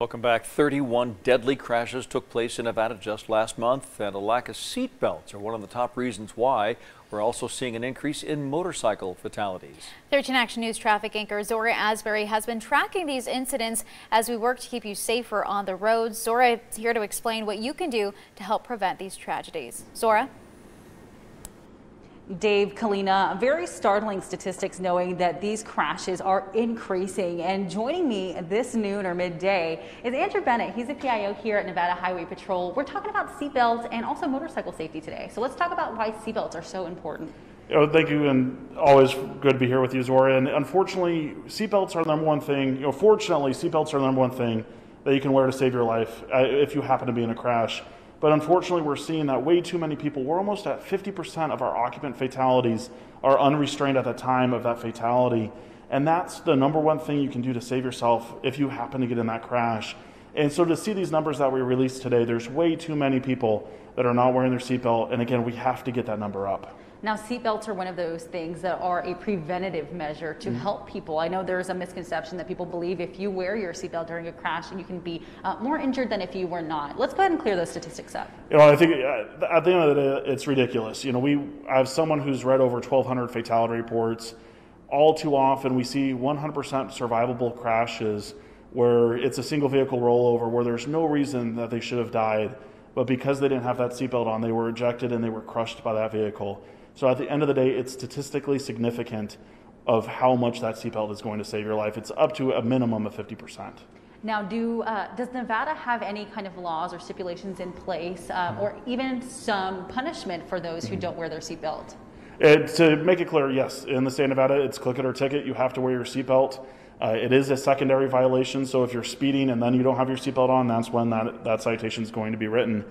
Welcome back. 31 deadly crashes took place in Nevada just last month, and a lack of seat belts are one of the top reasons why. We're also seeing an increase in motorcycle fatalities. 13 Action News traffic anchor Zora Asbury has been tracking these incidents as we work to keep you safer on the roads. Zora is here to explain what you can do to help prevent these tragedies. Zora? Dave, Kalina, very startling statistics knowing that these crashes are increasing. And joining me this noon or midday is Andrew Bennett. He's a PIO here at Nevada Highway Patrol. We're talking about seatbelts and also motorcycle safety today. So let's talk about why seatbelts are so important. Thank you, and always good to be here with you, Zora. And unfortunately, seatbelts are the number one thing. Fortunately, seatbelts are the number one thing that you can wear to save your life if you happen to be in a crash. But unfortunately, we're seeing that way too many people, we're almost at 50% of our occupant fatalities are unrestrained at the time of that fatality. And that's the number one thing you can do to save yourself if you happen to get in that crash. And so to see these numbers that we released today, there's way too many people that are not wearing their seatbelt. And again, we have to get that number up. Now, seatbelts are one of those things that are a preventative measure to help people. I know there's a misconception that people believe if you wear your seatbelt during a crash, you can be more injured than if you were not. Let's go ahead and clear those statistics up. I think at the end of the day, it's ridiculous. I have someone who's read over 1,200 fatality reports. All too often, we see 100% survivable crashes where it's a single vehicle rollover where there's no reason that they should have died, but because they didn't have that seatbelt on, they were ejected and they were crushed by that vehicle. So at the end of the day, it's statistically significant of how much that seatbelt is going to save your life. It's up to a minimum of 50%. Now, does Nevada have any kind of laws or stipulations in place or even some punishment for those who don't wear their seatbelt? To make it clear, yes, in the state of Nevada, it's click it or ticket. You have to wear your seatbelt. It is a secondary violation, so if you're speeding and then you don't have your seatbelt on, that's when that citation is going to be written.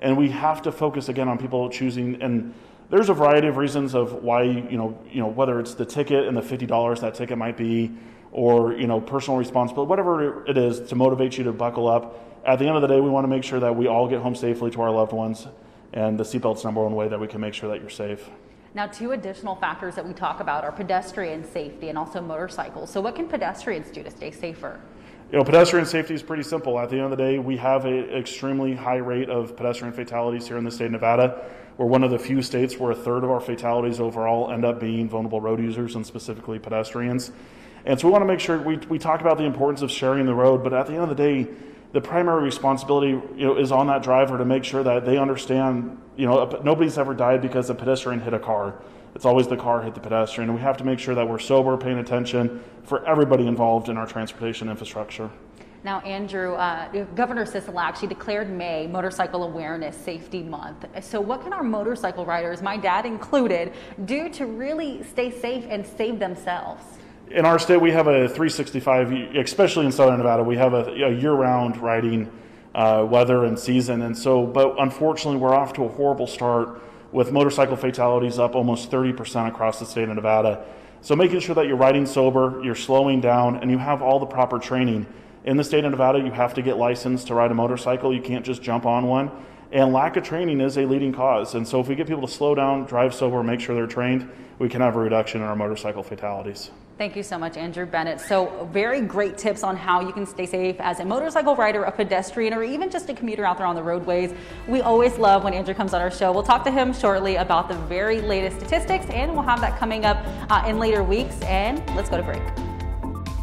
And we have to focus again on people choosing, and there's a variety of reasons of why, whether it's the ticket and the $50 that ticket might be, or, personal responsibility, whatever it is to motivate you to buckle up. At the end of the day, we want to make sure that we all get home safely to our loved ones, and the seatbelt's number one way that we can make sure that you're safe. Now, two additional factors that we talk about are pedestrian safety and also motorcycles. So what can pedestrians do to stay safer? Pedestrian safety is pretty simple. At the end of the day, we have an extremely high rate of pedestrian fatalities here in the state of Nevada. We're one of the few states where a third of our fatalities overall end up being vulnerable road users and specifically pedestrians. And so we want to make sure we talk about the importance of sharing the road, but at the end of the day, the primary responsibility is on that driver to make sure that they understand, nobody's ever died because a pedestrian hit a car. It's always the car hit the pedestrian, and we have to make sure that we're sober, paying attention for everybody involved in our transportation infrastructure. Now, Andrew, Governor Sisolak, she declared May Motorcycle Awareness Safety Month. So what can our motorcycle riders, my dad included, do to really stay safe and save themselves? In our state, we have a 365, especially in Southern Nevada, we have a year-round riding weather and season. And so, but unfortunately, we're off to a horrible start with motorcycle fatalities up almost 30% across the state of Nevada. So making sure that you're riding sober, you're slowing down, and you have all the proper training. In the state of Nevada, you have to get licensed to ride a motorcycle. You can't just jump on one. And lack of training is a leading cause. And so if we get people to slow down, drive sober, make sure they're trained, we can have a reduction in our motorcycle fatalities. Thank you so much, Andrew Bennett. So very great tips on how you can stay safe as a motorcycle rider, a pedestrian, or even just a commuter out there on the roadways. We always love when Andrew comes on our show. We'll talk to him shortly about the very latest statistics, and we'll have that coming up in later weeks. And let's go to break.